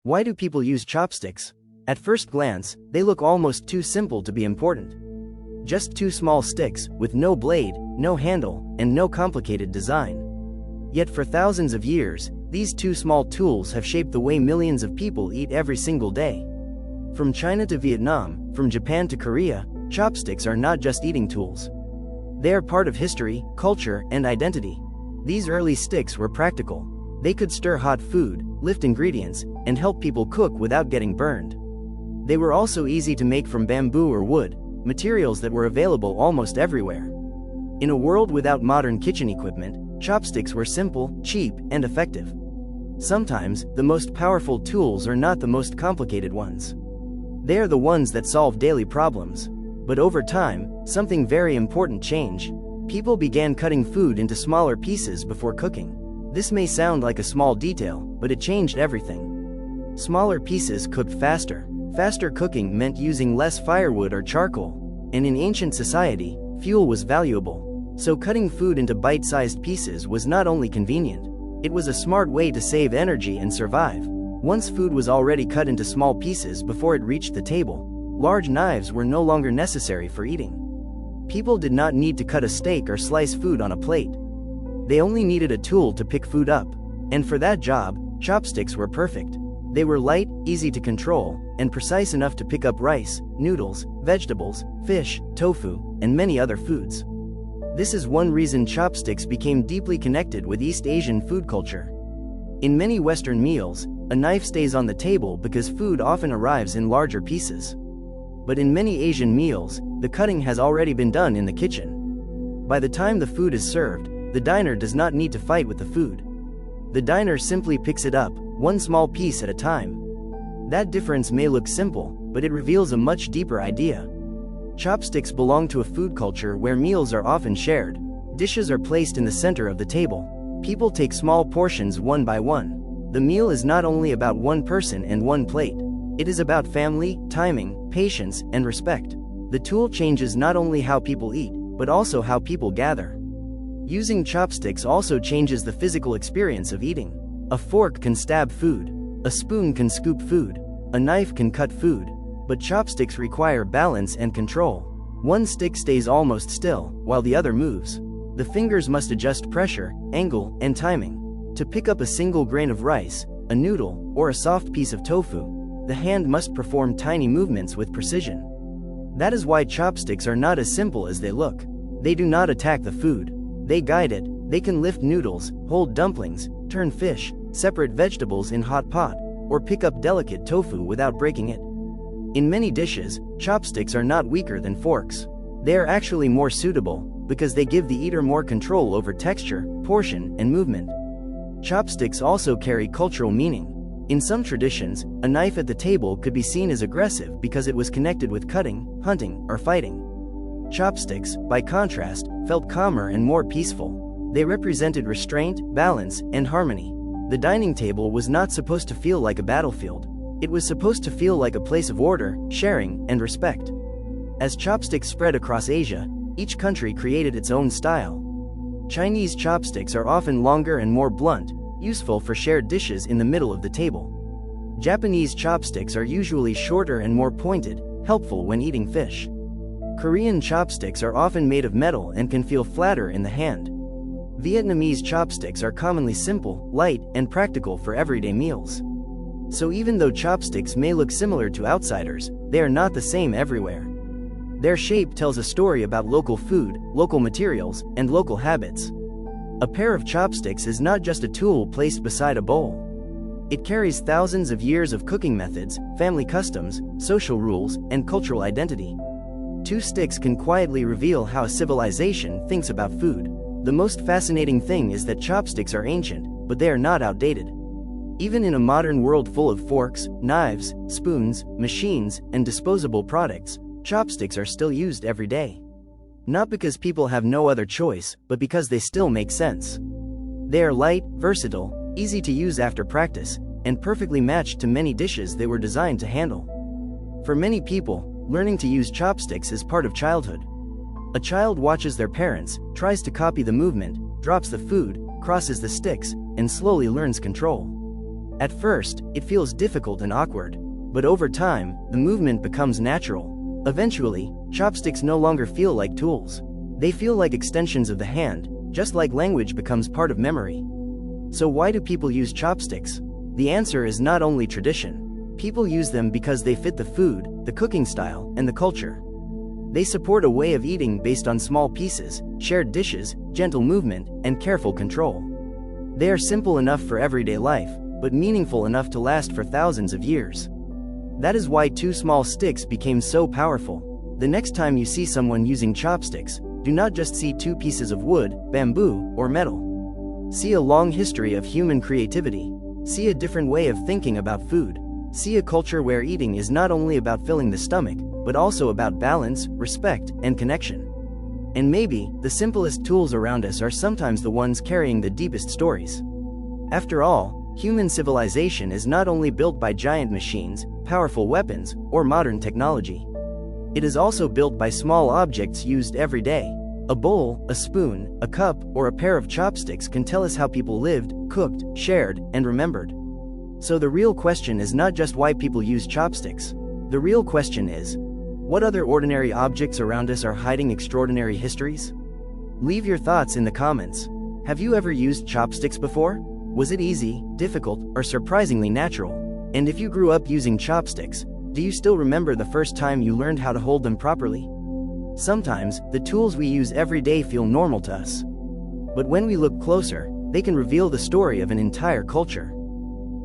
Why do people use chopsticks? At first glance, they look almost too simple to be important. Just two small sticks, with no blade, no handle, and no complicated design. Yet for thousands of years, these two small tools have shaped the way millions of people eat every single day. From China to Vietnam, from Japan to Korea, chopsticks are not just eating tools. They are part of history, culture, and identity. These early sticks were practical. They could stir hot food, lift ingredients, and help people cook without getting burned. They were also easy to make from bamboo or wood, materials that were available almost everywhere. In a world without modern kitchen equipment, chopsticks were simple, cheap, and effective. Sometimes, the most powerful tools are not the most complicated ones. They are the ones that solve daily problems. But over time, something very important changed. People began cutting food into smaller pieces before cooking. This may sound like a small detail, but it changed everything. Smaller pieces cooked faster. Faster cooking meant using less firewood or charcoal, and in ancient society, fuel was valuable. So cutting food into bite-sized pieces was not only convenient, it was a smart way to save energy and survive. Once food was already cut into small pieces before it reached the table, large knives were no longer necessary for eating. People did not need to cut a steak or slice food on a plate. They only needed a tool to pick food up, and for that job, chopsticks were perfect. They were light, easy to control, and precise enough to pick up rice, noodles, vegetables, fish, tofu, and many other foods. This is one reason chopsticks became deeply connected with East Asian food culture. In many Western meals, a knife stays on the table because food often arrives in larger pieces. But in many Asian meals, the cutting has already been done in the kitchen. By the time the food is served, the diner does not need to fight with the food. The diner simply picks it up, one small piece at a time. That difference may look simple, but it reveals a much deeper idea. Chopsticks belong to a food culture where meals are often shared. Dishes are placed in the center of the table. People take small portions one by one. The meal is not only about one person and one plate. It is about family, timing, patience, and respect. The tool changes not only how people eat, but also how people gather. Using chopsticks also changes the physical experience of eating. A fork can stab food. A spoon can scoop food. A knife can cut food. But chopsticks require balance and control. One stick stays almost still, while the other moves. The fingers must adjust pressure, angle, and timing. To pick up a single grain of rice, a noodle, or a soft piece of tofu, the hand must perform tiny movements with precision. That is why chopsticks are not as simple as they look. They do not attack the food. They guide it. They can lift noodles, hold dumplings, turn fish, separate vegetables in hot pot, or pick up delicate tofu without breaking it. In many dishes, chopsticks are not weaker than forks. They are actually more suitable, because they give the eater more control over texture, portion, and movement. Chopsticks also carry cultural meaning. In some traditions, a knife at the table could be seen as aggressive because it was connected with cutting, hunting, or fighting. Chopsticks, by contrast, felt calmer and more peaceful. They represented restraint, balance, and harmony. The dining table was not supposed to feel like a battlefield. It was supposed to feel like a place of order, sharing, and respect. As chopsticks spread across Asia, each country created its own style. Chinese chopsticks are often longer and more blunt, useful for shared dishes in the middle of the table. Japanese chopsticks are usually shorter and more pointed, helpful when eating fish. Korean chopsticks are often made of metal and can feel flatter in the hand. Vietnamese chopsticks are commonly simple, light, and practical for everyday meals. So even though chopsticks may look similar to outsiders, they are not the same everywhere. Their shape tells a story about local food, local materials, and local habits. A pair of chopsticks is not just a tool placed beside a bowl. It carries thousands of years of cooking methods, family customs, social rules, and cultural identity. Two sticks can quietly reveal how a civilization thinks about food. The most fascinating thing is that chopsticks are ancient, but they are not outdated. Even in a modern world full of forks, knives, spoons, machines, and disposable products, chopsticks are still used every day. Not because people have no other choice, but because they still make sense. They are light, versatile, easy to use after practice, and perfectly matched to many dishes they were designed to handle. For many people, learning to use chopsticks is part of childhood. A child watches their parents, tries to copy the movement, drops the food, crosses the sticks, and slowly learns control. At first, it feels difficult and awkward, but over time, the movement becomes natural. Eventually, chopsticks no longer feel like tools. They feel like extensions of the hand, just like language becomes part of memory. So why do people use chopsticks? The answer is not only tradition. People use them because they fit the food, the cooking style, and the culture. They support a way of eating based on small pieces, shared dishes, gentle movement, and careful control. They are simple enough for everyday life, but meaningful enough to last for thousands of years. That is why two small sticks became so powerful. The next time you see someone using chopsticks, do not just see two pieces of wood, bamboo, or metal. See a long history of human creativity. See a different way of thinking about food. See a culture where eating is not only about filling the stomach, but also about balance, respect, and connection. And maybe, the simplest tools around us are sometimes the ones carrying the deepest stories. After all, human civilization is not only built by giant machines, powerful weapons, or modern technology. It is also built by small objects used every day. A bowl, a spoon, a cup, or a pair of chopsticks can tell us how people lived, cooked, shared, and remembered. So the real question is not just why people use chopsticks. The real question is, what other ordinary objects around us are hiding extraordinary histories? Leave your thoughts in the comments. Have you ever used chopsticks before? Was it easy, difficult, or surprisingly natural? And if you grew up using chopsticks, do you still remember the first time you learned how to hold them properly? Sometimes, the tools we use every day feel normal to us. But when we look closer, they can reveal the story of an entire culture.